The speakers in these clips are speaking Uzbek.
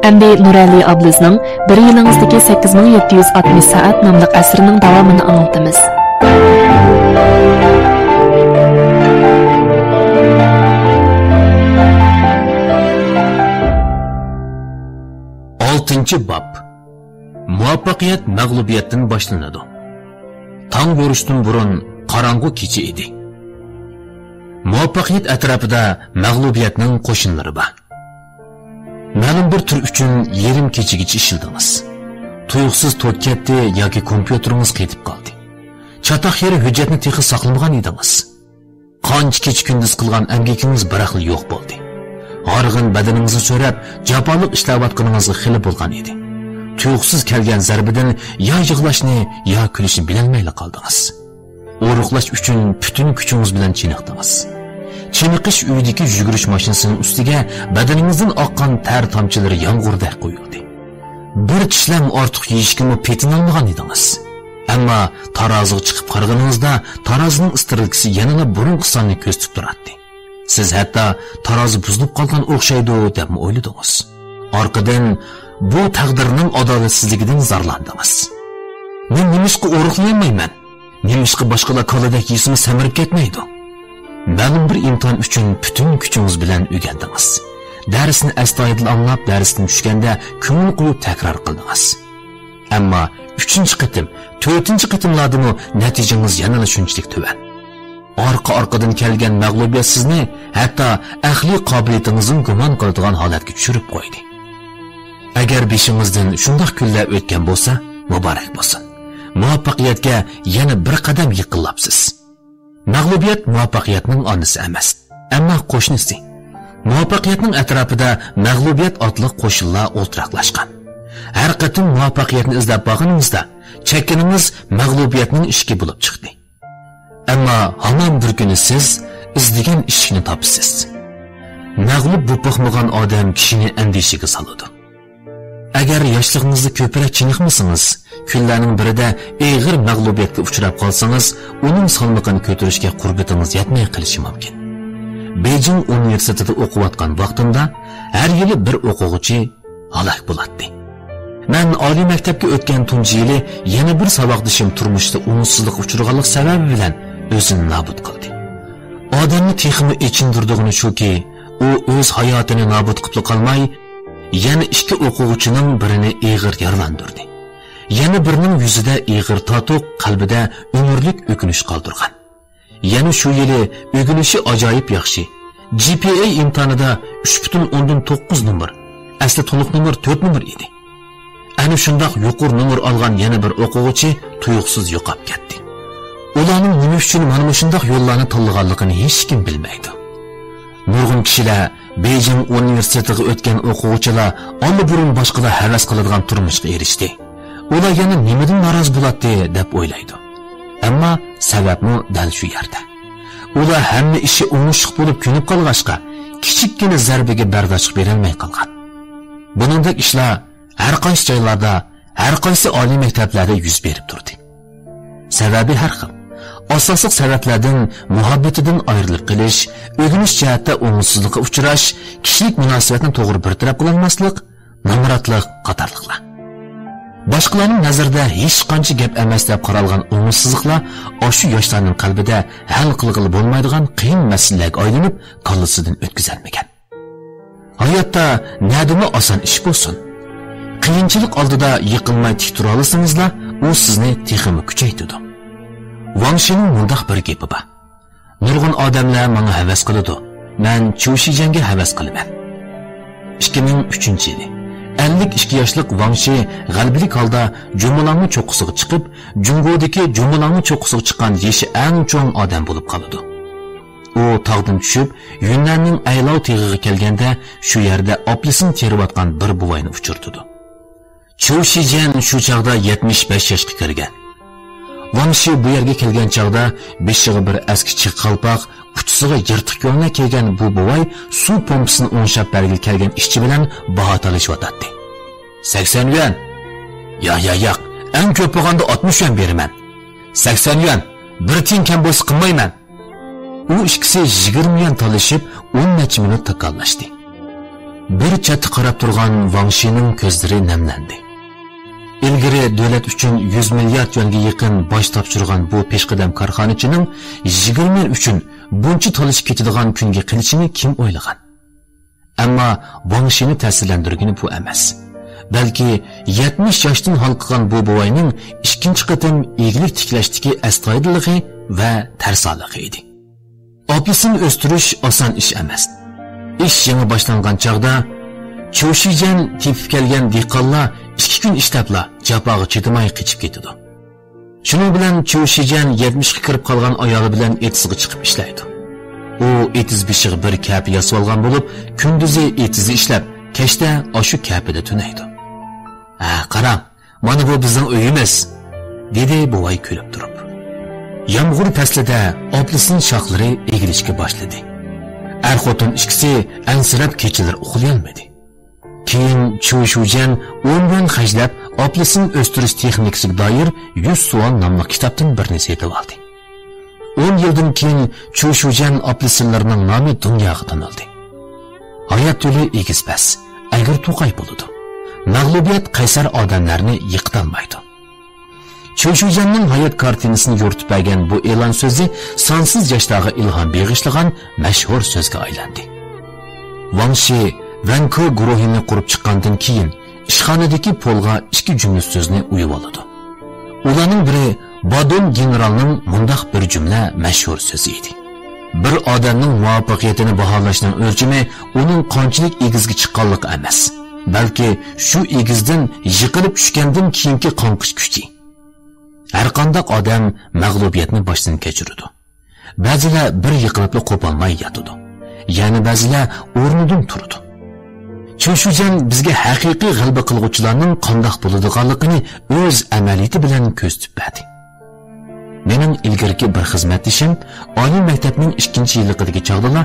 Әмді Нұрәли аблызның bir yılınızdaki 8760 saat namlıq əsrinin davamını anlatımız. Altıncı bab. Muvaffaqiyat mağlubiyetten başlanады. Taң görüştün burun qarаңғы keçi idi. Muvaffaqiyat ətrafıda mağlubiyetinin qoşunları var. Ma'lum bir tur uchun yerim kechigacha ishildingiz. Tuyuqsiz to't ketdi yoki kompyuteringiz ketib qoldi. Chatoq yeri hujjatni texi saqlamagan edingiz. Qancha kech kunduz qilgan amgakingiz bir xil yo'q bo'ldi. G'arg'in badaningizni so'rab, jafoliq ishlayotganingizga xili bo'lgan edi. Tuyuqsiz kelgan zarbidan yo yig'lashni, yo kulishni bilolmay qoldingiz. O'ruqlash uchun butun kuchingiz bilan chiniqdingiz. Chiniqish uydagi yugurish mashinasining ustiga badaningizdan oqqan ter tomchilari yomg'irday quyildi. Bir tishlam ortiq yeyishga petinolmagan edingiz. Ammo taroziga chiqib qarag'iningizda tarozining istirgisi yanada burungi sonini ko'rsatib turardi. Siz hatto tarozi buzilib qolgan o'xshaydi deb o'yladingiz. Orqadan bu taqdirning adolatsizligidan zarlandingiz. Men nimishqa o'ruqlayman? Nimishqa boshqalar qo'lidagi yisimi samirib ketmaydi? Ma'lum bir imtihon uchun butun kuchingiz bilan o'rgandingiz. Darsni astoydil anglab, darsdan tushganda ko'ngil qo'yib takror qildingiz. Ammo 3-chi qitim, 4-chi qitimlardami natijangiz yanada shunchalik tuvan. Orqa-orqadan kelgan mag'lubiyat sizni hatto aqliy qobiliyatingizni gumon qiladigan holatga tushirib qo'ydi. Agar beshingizdan shunday kunlar o'tgan bo'lsa, muborak bo'lsin. Muvaffaqiyatga yana bir qadam yiqilibsiz. Mag'lubiyat muvaffaqiyatning onasi emas, ammo qo'shnisi. Muvaffaqiyatning atrofida mag'lubiyat otliq qo'shinlar o'ltiraqlashgan. Har qatim muvaffaqiyatni izlab boqganingizda, chekkaningiz mag'lubiyatning ishki bo'lib chiqdi. Ammo hamon bir kuni siz izlagan ishni topsiz. Mag'lub bo'lib odam kishini andishiga soladi. Agar yoshlig'ingizni ko'proq chiniqmasangiz, kunlarning birida og'ir mag'lubiyatga uchrab qolsangiz, uning salmoqini ko'tarishga qurbitingiz yetmay qolishi mumkin. Beijing universitetida o'qiyotgan vaqtimda har yili bir o'quvchi halok bo'ladi. Men oliy maktabga o'tgan tunji yili yana bir saboqdishim turmushda umidsizlikka uchraganlik sababi bilan o'zini nobud qildi. Odamni texmi ichindirdig'ini shuki, u o'z hayotini nobud qilib qolmay, yana ikki o'quvchining birini og'ir yaralandirdi. Yana birining yuzida og'ir totuq, qalbida umrlik o'kinish qoldirgan. Yana shu yili o'g'inishi ajoyib yaxshi. GPA imtihonida 3.9 nomer, asli to'liq nomer 4 nomer edi. Ana shundoq yuqori nomer olgan yana bir o'quvchi tuyuqsiz yo'qolib ketdi. Ularning nima uchun mana shundoq yo'llarni tanlaganligini hech kim bilmaydi. Nurg'un kishilar Beijing universitetiga o'tgan o'quvchilar olli-burun boshqalar havas qiladigan turmushga erishdi. Ular yana nimadan norozi bo'ladi deb o'ylaydi. Ammo sababmi dal shu yerda. Ular hamma ishi o'ngishliq bo'lib ko'nib qolg'ashqa, kichikkina zarbaga bardosh bera olmay qolgan. Buningdek ishlar har qaysi joylarda, har qaysi oliy maktablarda yuz berib turdi. Sababi har xil. Asosiy sabablardan muhabbatidan ayrilib qolish, o'g'inish jihatda umidsizlikka uchrash, kishilik munosabatni to'g'ri bir taraf qilolmaslik, nomratlik qatorliqlar. Boshqalarning nazarida hech qancha gap emas deb qaralgan umidsizliklar o'sha yoshlarning qalbida hal qilg'ili bo'lmaydigan qiyin masalalarga aylanib, qallasidan o'tkazilmagan. Hayotda nadimi oson ish bo'lsin. Qiyinchilik oldida yiqilmay tik tura olsangizlar, u sizni texmi kuchaytiradi. Wang Shining mundaq bir gapi bor. Nurg'un odamlar menga havas qiladi. Men Chu Shijanga havas qilaman. 2003-yili 52 yoshlik Wang Shi g'albilik holda Jumolangni cho'qqisiga chiqib, Jungodagi Jumolangni cho'qqisiga chiqqan yeshi eng cho'ng odam bo'lib qoladi. U tog'dan tushib, Yunnanning Aylov teg'iga kelganda shu yerda oplasin teriyotgan bir buvayni uchirtdi. Chu Shijan shu chaqda 75 yoshga kirgan. Wang Shi bu yerga kelgan chaqda beshig'i bir eski chiq qalpoq, uchisiga yirtiq ko'ylak kiygan bu buvay suv pompasini o'ngshab bergil kelgan ishchi bilan baho talashayotdi. 80 yuan. Yo'q, eng ko'p bo'lganda 60 yuan beraman. 80 yuan. Bir tiyin kam bo'lsa qilmayman. U ikkisi 20 yuan talashib 10 necha minut takallashdi. bir chetda qarab turgan Wang Shining ko'zlari namlandi. Ilgari davlat uchun 100 milliard yuanga yaqin bosh topshirgan bu peshqadam korxonachining 20 yil uchun buncha to'lishib ketadigan kunga qilishini kim o'ylagan? Ammo Wang Shini ta'sirlantirgani bu emas. Balki 70 yoshdan halqagan bu bovoyning ikkinchi qatim eglik tiklashdagi astoydilligi va tarsoligi edi. Opisini o'stirish oson ish emas. Ish yangi boshlangan chog'da Cho'shijan tepib kelgan dehqonlar 2 kun ishlabla jafoga chidamay qochib ketdi. Shuning bilan Cho'shijan 70 ga kirib qolgan ayoli bilan etizga chiqib ishlaydi. U etiz bishig'i bir kapi yasab olgan bo'lib, kunduzi etizni ishlab, kechda oshu kapida tunaydi. Qaram, mana bu bizning uyimiz, dedi buvay kulib turib. Yomg'ir faslida oplisining shoxlari egilishga boshladi. Er-xotin ikkisi ansirab kechalar uxlayolmadi. Keyin Cho'shujan 10 kun xajlab oplisining o'stirish texnikasiga doir 100 savol nomli kitobdan birini sotib oldi. 10 yildan keyin Cho'shujan oplisilarining nomi dunyoga tanildi. Hayot yo'li egizbas, agar to'qay bo'ladi. Mag'lubiyat qaysar odamlarni yiqitolmaydi. Cho'shujanning hayot kartinasini yoritib bergan bu e'lon so'zi sonsiz yoshlarga ilhom beg'ishlagan mashhur so'zga aylandi. Wang Shi Vanko guruhini qurib chiqqandan keyin ishxonadagi polga 2 jumla so'zni uyib oldi. Ularning biri Badon generalning mundaq bir jumla mashhur so'zi edi. Bir odamning muvaffaqiyatini baholashning o'lchami uning qanchalik egizga chiqqanligi emas, balki shu egizdan yiqilib tushgandan keyingi qonqish kuchi. Har qanday odam mag'lubiyatni boshdan kechiradi. Ba'zilar bir yiqilib qo'polmay yotadi. Ya'ni ba'zilar o'rnidan turadi. Cho'shujan bizga haqiqiy g'alaba qilguvchilarning qandoq bo'ladiganligini o'z amaliyati bilan ko'rsatib berdi. Mening ilgariki bir xizmatdishim oliy maktabning 2-yilligidagi chog'da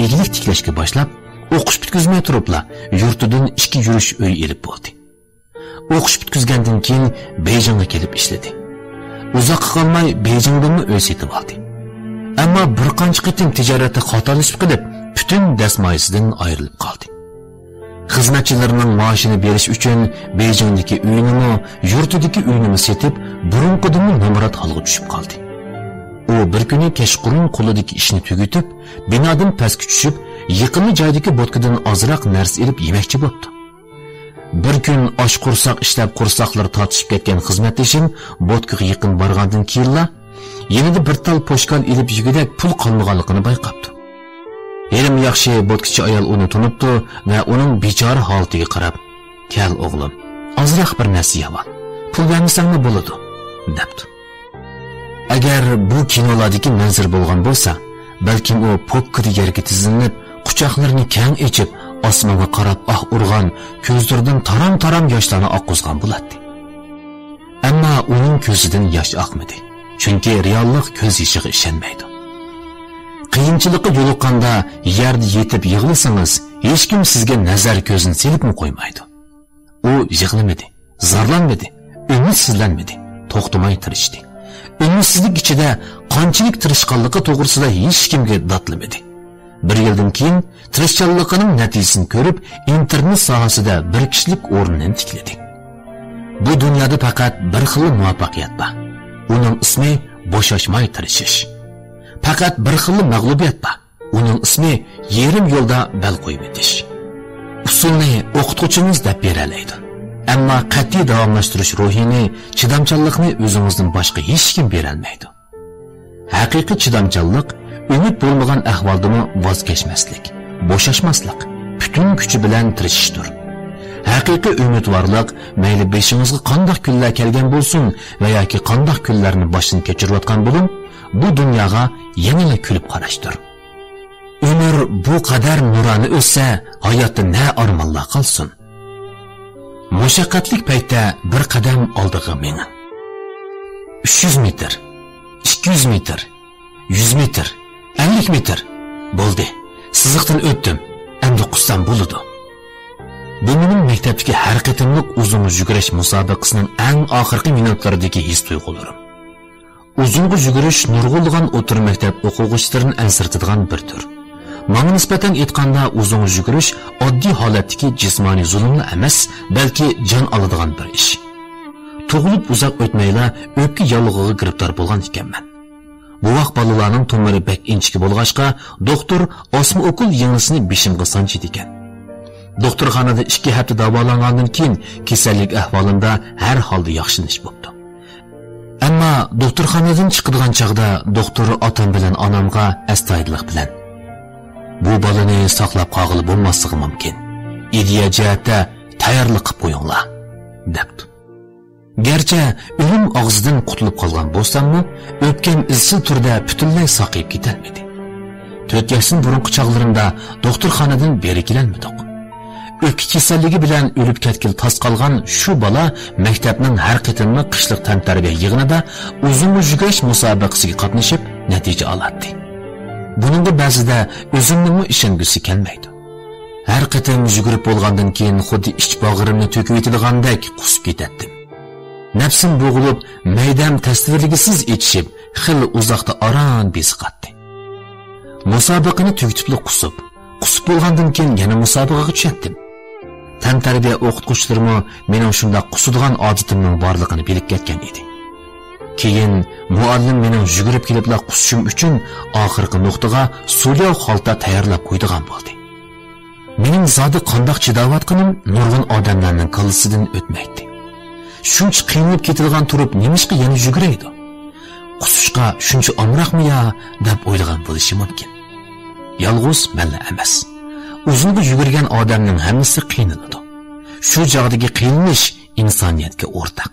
eglik tiklashga boshlab, o'qish bitkazmay turibla yurtidan 2 yurish uy elib bo'ldi. O'qish bitkazgandan keyin Beyjingga kelib ishladi. Uzoqqa qolmay Beyjingdan uy setib oldi. Ammo bir qancha qitim tijoratda xatolashib qilib, butun dasmoyisidan ayrilib qoldi. Xizmatchilarining maoshini berish uchun Beyjingdagi uyini, yurtidagi uyini setib, burunqidan nomrod holga tushib qoldi. U bir kuni kechqurun qo'lidagi ishni tugatib, binodan pastga tushib, yaqinli joydagi bodkadan ozroq narsa olib yemoqchi bo'ldi. Bir kun osh qursoq ishlab qursoqlar tortishib ketgan xizmatdashim bodkaga yaqin borgandan keyin yanada bir tal poshkal olib yugudak pul qolmaganligini bayqabdi. Erim yaxshi bodkachi ayol uni tunibdi va uning bechora holatiga qarab, "Kel o'g'lim, ozroq bir narsa yeb ol. Pul bermasangmi bo'ladi", debdi. Agar bu kinolardagi manzar bo'lgan bo'lsa, balkim u pokkada yerga tizilib, quchoqlarini keng ochib, osmonga qarab urgan, ko'zlaridan taram-taram yoshlarni oqqizgan bo'ladi. Ammo uning ko'zidan yosh oqmadi, chunki reallik ko'z yoshiga ishonmaydi. Qiyinchilikqa yo'liqqanda yerda yetib yig'lasangiz, hech kim sizga nazar ko'zini selibmi qo'ymaydi. U yig'lamadi, zarlanmadi, umidsizlanmadi, to'xtamay tirishdi. Umidsizlik ichida qanchalik tirishqanligi to'g'risida hech kimga dodlamadi. Bir yildan keyin tirishchanligining natijasini ko'rib, internet sohasida bir kishilik o'rnini tikladi. Bu dunyoda faqat bir xil muvaffaqiyat bor. Uning ismi bo'shashmay tirishish. Faqat bir xil mag'lubiyat bor. Uning ismi yerim yo'lda bel qo'yib o'tish. Usulni o'qituvchimiz deb beralaydi. Ammo qat'iy davomlashtirish ruhini, chidamchanlikni o'zingizdan boshqa hech kim bera olmaydi. Haqiqiy chidamchanlik umid bo'lmagan ahvoldami voz kechmaslik, bo'shashmaslik, butun kuchi bilan tirishishdir. Haqiqiy umidvorlik mayli beshingizga qanday kunlar kelgan bo'lsin va yoki qanday kunlarni boshdan kechirayotgan bo'ling, bu dunyoga yanada kulib qarashdir. Umr bu qadar nurani o'tsa, hayotda na armonlar qolsin. Mushaqqatlik paytda bir qadam oldiga meni. 300 metr, 200 metr, 100 metr, 50 metr bo'ldi. Siziqdan o'tdim. Endi qussam bo'ladi. Bu mening maktabdagi har qatimliq uzun yugurish musobaqasining eng oxirgi minutlaridagi his tuyg'ularim. Uzun yugurish nurg'ulg'an o'tir maktab o'quvchilarini ansirtadigan bir tur. Manga nisbatan aytganda uzun yugurish oddiy holatdagi jismoniy zulmni emas, balki jon oladigan bir ish. Tug'ilib uzoq o'tmayla o'pka yolg'iga giribtor bo'lgan ekanman. Bu vaqt bolalarning tumori bek inchki bo'lg'achqa, doktor osma okul yenglisini beshimga sanchidi ekan. Doktorxonada 2 hafta davolangandan keyin kasallik ahvolida har holda yaxshilanish bo'ldi. Ammo doktorxonadan chiqadigan chaqda doktor otam bilan onamga astoydillik bilan bu balani saqlab qolg'ili bo'lmasligi mumkin. Ideya jihatda tayyorlik qilib qo'yinglar, debdi. Gerçi ölüm ağzıdan qutulib qolgan bo'lsam-mu, o'pkam izsiz turda butunlay saqayib ketolmadi. 4 yoshdan burungi chog'larimda doktorxonadan beri kelolmadik. O'pka kasalligi bilan o'lib ketgil tas qolgan shu bola maktabning har qitimli qishliq tantarbiya yig'inida uzun yugurish musobaqasiga qatnashib natija oladi. Buningga ba'zida o'zimning ishongisi kelmaydi. Har qitim yugurib bo'lgandan keyin xuddi ich bog'irimni to'kib yetadigandak qusib ketdim. Nafsim bo'g'ilib, maydam tasvirligisiz etishib, xil uzoqda aron besiqatdi. Musobaqani tugitib qusib bo'lgandan keyin yana musobaqaga tushdim. Tantarbiya o'qituvchilarimi mening shunda qusudigan odatimning borligini bilib ketgan edi. Keyin muallim mening yugurib kelibla qusishim uchun oxirgi nuqtaga so'lov xalta tayyorlab qo'ydigan bo'ldi. Mening zodi qandoq chidayotganim nurg'un odamlarning qilisidan o'tmaydi. Shuncha qiynalib ketilgan turib, nimishqa yana yuguraydi? Qusishqa shuncha omroqmi ya deb o'ylagan bo'lishi mumkin. Yolg'iz malla emas. Uzunga yugurgan odamning hammasi qiynaladi. Shu joqdagi qiynalish insoniyatga o'rtaq.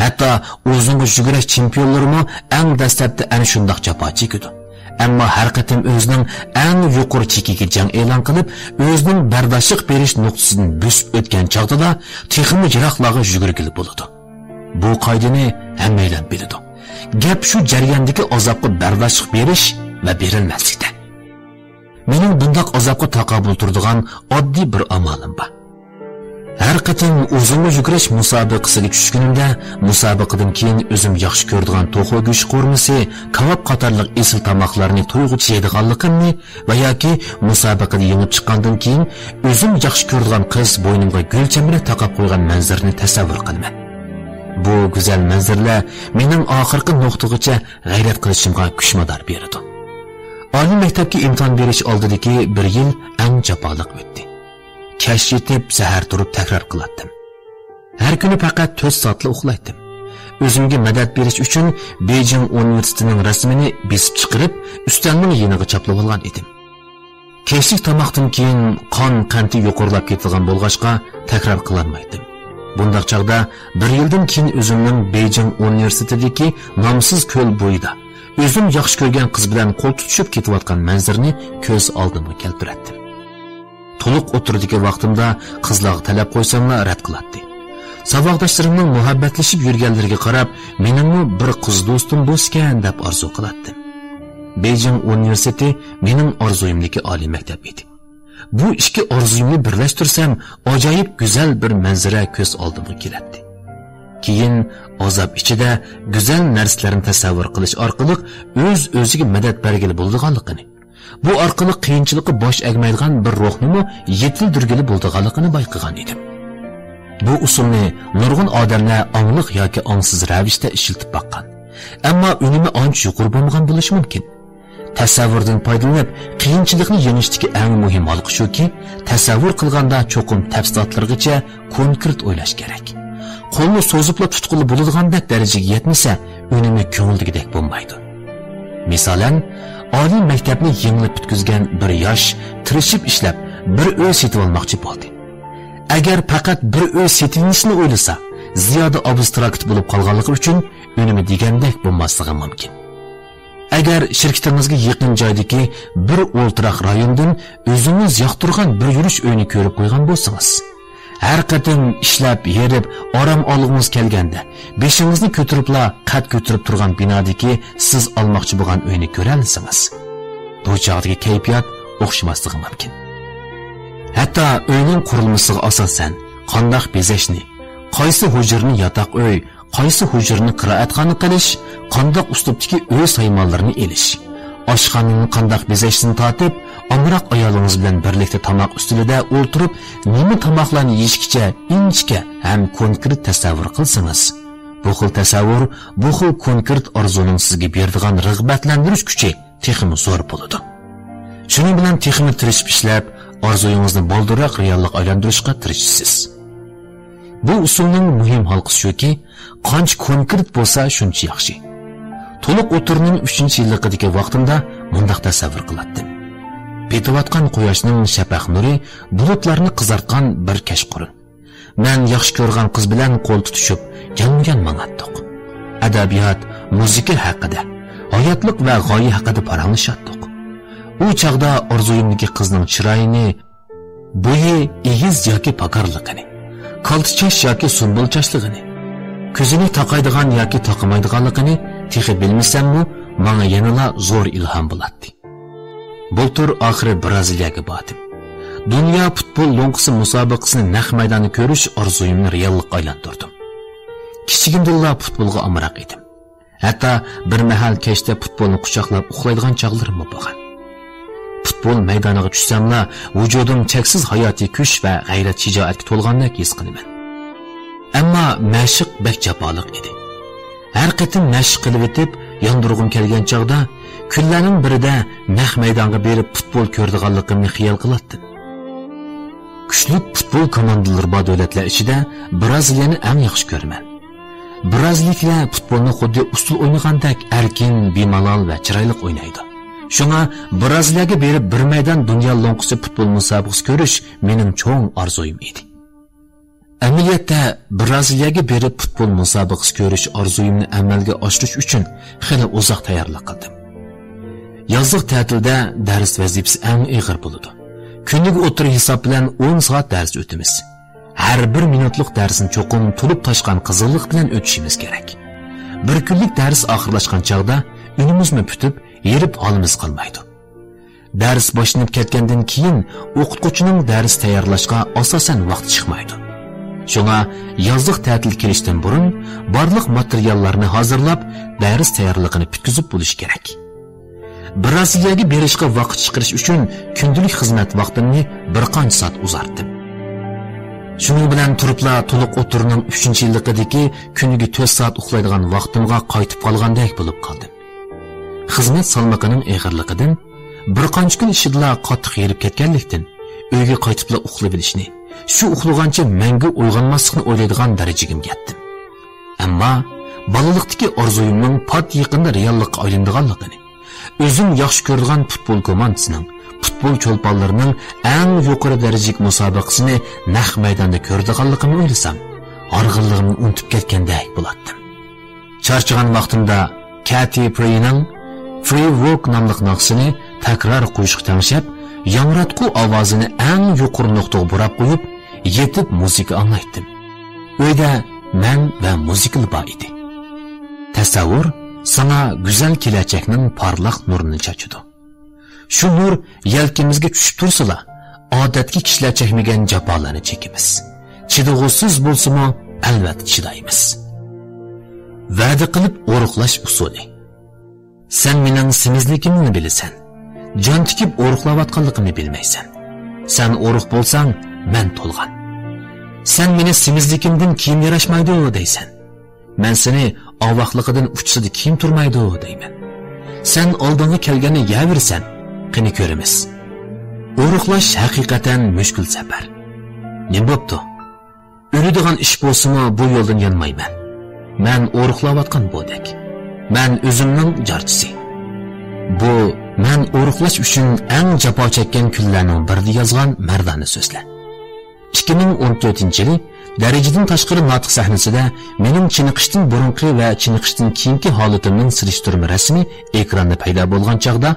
Hatto uzunga yugurish chempionlarimi eng dastlabda ana shundoq jafo chekadi. Ammo har qatim o'zining eng yuqori chekiga jang e'lon qilib, o'zining bardoshlik berish nuqtasidan bosib o'tgan chog'da texnik jiroqlarga yugurgili bo'ladi. Bu qoidani hammalar biladi. Gap shu jarayondagi azobga bardoshlik berish va berilmaslikda. Mening bundoq azobga taqobil turadigan oddiy bir amalim bor. Har qatim uzun yugurish musobaqasiga tushganimda, musobaqadan keyin o'zim yaxshi ko'radigan to'xo go'sht qo'rmisi, kebab qatorliq esil tomoqlarni to'yg'ich yeydiganligimni va yoki musobaqada yengib chiqqandan keyin o'zim yaxshi ko'radigan qiz bo'ynimga gul chamira taqab qo'ygan manzarni tasavvur qilaman. Bu go'zal manzarlar mening oxirgi nuqtagacha g'ayrat qilishimga kuch-mador berdi. Oliy maktabga imtihon berish oldidagi 1 yil eng jafoliq o'tdi. Kash yetib, sahar turib takror qilardim. Har kuni faqat 4 soatli uxlaydim. O'zimga madad berish uchun Beijing universitetining rasmini besib chiqarib, ustalning yeniga chaplab olgan edim. Kechlik tomoqdan keyin qon-qanti yuqorilab ketgan bo'lg'achqa takror qilolmaydim. Bundaq chaqda 1 yildan keyin o'zimning Beijing universitetidagi nomsiz ko'l bo'yida o'zim yaxshi ko'rgan qiz bilan qo'l tutishib ketayotgan manzarni ko'z oldimga keltirdim. To'liq o'tirdagi vaqtimda qizlarga talab qo'ysamlar rad qiladi. Saboqdoshlarimning muhabbatlashib yurganlariga qarab, meningmi bir qiz do'stim bo'lskan deb orzu qilardim. Beijing universiteti mening orzuyimdagi oliy maktab edi. Bu ikki orzuyimni birlashtirsam, ajoyib go'zal bir manzara ko'z oldimga keladi. Keyin azob ichida go'zal narsalarni tasavvur qilish orqali o'ziga madad bergili bo'lganligini, bu orqali qiyinchilikqa bosh egmaydigan bir ruhnimi yetildirgili bo'lganligini bayqagan edim. Bu usulni nurg'un odamlar angliq yoki ongsiz ravishda ishlatib baqqan. Ammo unumi ancha yuqori bo'lmagan bo'lishi mumkin. Tasavvurdan foydalanib, qiyinchilikni yengishdagi eng muhim hol shuki, tasavvur qilganda cho'qim tafsilotlargacha konkret o'ylash kerak. Qo'lni so'zibla tutquli bo'ladigandak darajaga yetmasa, unumi ko'ngildagidek bo'lmaydi. Masalan, oliy maktabni yengilib bitkizgan bir yosh tirishib ishlab bir uy setib olmoqchi bo'ldi. Agar faqat bir uy setilishini o'ylasa, ziyoda abstrakt bo'lib qolganligi uchun unumi degandek bo'lmasligi mumkin. Agar shirkatingizga yaqin joydagi bir o'ltiroq rayondan o'zingiz yoqtirgan bir yurish uyini ko'rib qo'ygan bo'lsangiz, har qatim ishlab, yerib, orom olg'ingiz kelganda, beshingizni ko'tiribla qad ko'tirib turgan binodagi siz olmoqchi bo'lgan uyni ko'ra olsangiz, bu chog'dagi kayfiyat o'xshamasligi mumkin. Hatto uyning qurilmasiga asosan qandoq bezashni, qaysi hujrni yotoq uy, qaysi hujrni qiroatxona qilish, qandoq uslubdagi uy saymonlarini elish, oshxonani qandoq bezashdan tortib, amroq ayolingiz bilan birlikda tomoq ustida o'ltirib, nima tomoqlarni yeyishgacha inchga ham konkret tasavvur qilsangiz, bu xil tasavvur, bu xil konkret orzuning sizga beradigan rag'batlantirish kuchi texmi zo'r bo'ladi. Shuning bilan texmi tirishib ishlab, orzuyingizni boldiroq reallik aylantirishga tirishasiz. Bu usulning muhim halqasi shuki, qancha konkret bo'lsa shuncha yaxshi. To'liq o'tirning 3-yilligidagi vaqtimda mundaq tasavvur qilardim. Petayotgan quyoshning shafaq nuri bulutlarni qizartgan bir kashqorin. Men yaxshi ko'rgan qiz bilan qo'l tutishib, yonma-yon mang'atdik. Adabiyot, muzika haqida, hayotlik va g'oya haqida paranglashdik. U chaqda orzuyimdagi qizning chiroyini, bo'yi egiz yoki pakarligini, qaltichash yoki sunbulchashligini, ko'zini taqaydigan yoki taqamaydiganligini texi bilmasammi, menga yanada zo'r ilhom bo'ladi. Bultur oxiri Braziliyaga bordim. Dunyo futbol lo'nqisi musobaqasini naq maydonda ko'rish orzuyimni reallikka aylantirdim. Kichigimdilla futbolga amroq edim. Hatto bir mahal kechda futbolni quchoqlab uxlaydigan chog'larim bo'lgan. Futbol maydoniga tushsamla, vujudim cheksiz hayotiy kuch va g'ayrat shijoatga to'lgandek his qilaman. Ammo mashq bek jafoliq edi. Har qatim mashq qilib o'tib, yondirg'im kelgan chog'da kunlarning birida naq maydonga berib futbol ko'rdiganligimni xiyol qilardim. Kuchli futbol komandalari bor davlatlar ichida Braziliyani eng yaxshi ko'raman. Brazilliklar futbolni xuddi usul o'ynagandek erkin, bemalol va chiroyli o'ynaydi. Shunga Braziliyaga berib bir maydon dunyo lo'nqisi futbol musobaqasi ko'rish mening cho'ng orzuyim edi. Amaliyotda Braziliyaga berib futbol musobaqasi ko'rish orzuyimni amalga oshirish uchun xeyli uzoq tayyorlik qildim. Yozlik ta'tilda dars vazifasi eng og'ir bo'ladi. Kuniga o'tir hisob bilan 10 soat dars o'tamiz. Har bir minutlik darsni cho'qim to'lib toshgan qizillik bilan o'tishimiz kerak. Bir kunlik dars oxirlashgan chog'da unimizni putib, yerib holimiz qolmaydi. Dars boshlanib ketgandan keyin o'qituvchining dars tayyorlashga asosan vaqt chiqmaydi. Shunga yozlik ta'til kelishdan burun barliq materiallarni hozirlab, dars tayyorligini bitkizib bo'lish kerak. Braziliyaga berishga vaqt chiqarish uchun kundalik xizmat vaqtimni bir qancha soat uzartdim. Shuning bilan turibla to'liq o'tirning 3-yilligidagi kuniga 4 soat uxlaydigan vaqtimga qaytib qolgandek bo'lib qoldim. Xizmat salmoqining og'irligidan bir qancha kun ishida qattiq yerib ketganlikdan uyga qaytibla uxlab olishni, shu uxlagancha menga uyg'onmaslikni o'ylaydigan darajaga yetdim. Ammo bolalikdagi orzuyimning pat yaqinda reallikka aylanganligini, o'zim yaxshi ko'rgan futbol komandasining, futbol cho'lponlarining eng yuqori darajadagi musobaqasini naq maydonda ko'rdiganligimni o'ylasam, org'inligimni unutib ketgandek bo'lardim. Charchagan vaqtimda Katy Perry'ning Free Walk nomli naqsini takror qo'shiq tanglab, yangratqu ovozini eng yuqori nuqtaga burab qo'yib, yetib muzika anglaydim. Uyda men va muzika bor edi. Tasavvur sana go'zal kelajakning parlaq nurini chachidi. Shu nur yelkimizga tushib tursa-la, odatga kishilar chekmagan jafolarni chekimiz. Chidag'usiz bo'lsa-mo, albatta chidaymiz. Va'da qilib o'ruqlash usuli. Sen mening semizligimni bilasan. Jon tikib o'ruqlayotganligimni bilmaysan. Sen o'ruq bo'lsang, men to'lgan. Sen meni semizligimdan kiyim yarashmaydi deysan. Men seni ovoqligidan uchsida kiyim turmaydi deyman. Sen oldinga kelganni yaversan, qani ko'ramiz. O'ruqlash haqiqatan mushkul safar. Nima bo'pti? O'ladigan ish bo'lsa-mo, bu yo'ldan yanmayman. Men o'ruqlayotgan bo'dak. Men o'zimning jarchisi. Bu men o'ruqlash uchun eng jafo chekkan kunlarning birida yozgan mardona so'zlar. 2014-yili darajadan tashqari notiq sahnasida mening chiniqishdan burunqi va chiniqishdan keyingi holatimning surishtirma rasmi ekranda paydo bo'lgan chog'da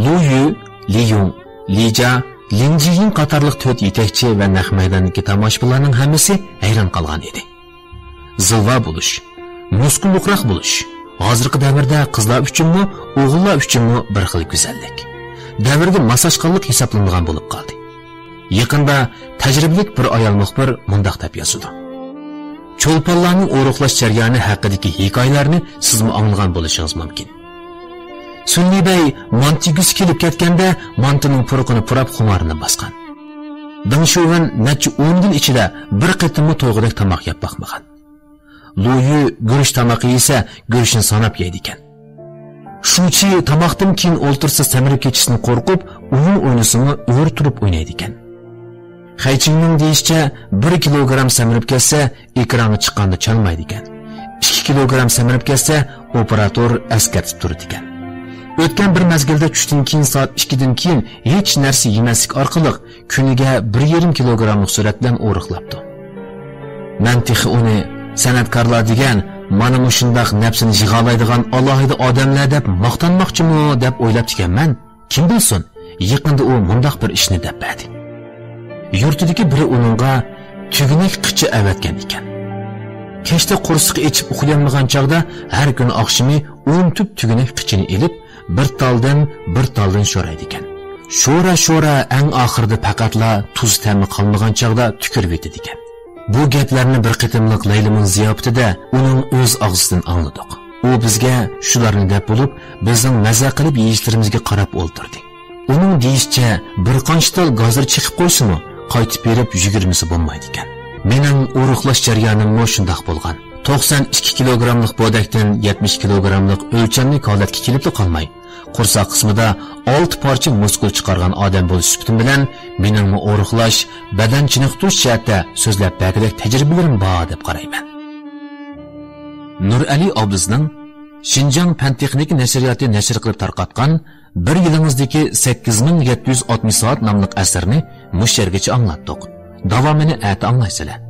Lu Yu, Li Yong, Li Jia, Lin Jiyin qatorliq 4 yetakchi va naq maydondagi tomoshabinlarning hammasi hayron qolgan edi. Zilva bo'lish, muskulliqroq bo'lish hozirgi davrda qizlar uchunmi, o'g'illar uchunmi bir xil go'zallik. Davrga masajqonlik hisoblangan bo'lib qoldi. Yaqinda tajribalik bir ayol muxbir mundaq deb yozdi. Cho'lponlarning o'ruqlash jarayoni haqidagi hikoyalarni sizmi anglagan bo'lishingiz mumkin. Sunni bey mantigus kelib ketganda mantining puruqini purab xumarini bosgan. Ding Shuvan necha 10 yil ichida bir qatimni to'g'ridek tomoq yeb boqmagan. Luyu go'sht tamoqi esa go'shtni sanab yeydi ekan. Shuchi tomoqdan keyin o'ltirsa samirib ketishini qo'rqib, o'yin o'ynasini o'r turib o'ynaydi ekan. Xaychingning deyishicha 1 kilogram samirib ketsa, ekranga chiqqanda chalmaydi ekan. 2 kilogram samirib ketsa, operator eskartib turadi ekan. O'tgan bir mezgilda tushdan keyin soat 2 dan keyin hech narsa yemaslik orqali kuniga 1,5 kilogramlik surat bilan o'riqlabdi. Men texi uni san'atkorlar degan mana shundaq nafsini yig'alaydigan alohida odamlar deb maqtanmoqchimi deb o'ylab ekanman. Kim bilsin, yaqinda u mundaq bir ishni deb berdi. Yurtidagi biri uningga tugunak qichi avatgan ekan. Kechda qursiq ichib uxlayolmagan chog'da har kuni oqshimi 10 tub tugunak qichini elib bir taldan sho'raydi ekan. Sho'ra eng oxirida faqatla tuz ta'mi qolmagan chog'da tukirib yetadi ekan. Bu gaplarni bir qitimliq Laylimun ziyofatida uning o'z og'zidan angladik. U bizga shularni deb bo'lib, bizning maza qilib yeyishlarimizga qarab o'ltirdi. Uning deyishicha bir qanchatal gazir chiqib qo'ysimi, qaytib berib yugurmisi bo'lmaydi ekan. Mening o'ruqlash jaryonim shundoq bo'lgan. 92 kilogramlik bodakdan 70 kilogramlik o'lchamli holatga kelib qolmay, qursoq qismida 6 parcha muskul chiqargan odam bo'lish suhbatim bilan mening o'ruqlash, badan chiniqtirish jihatda so'zlab bergidek tajribalarim bor deb qarayman. Nurali Obdizning Xinjiang Pan-texnik nashriyoti nashr qilib tarqatgan bir yilingizdagi 8760 soat nomli asarni mush yergacha anglatdik. Davomini ati anglaysizlar.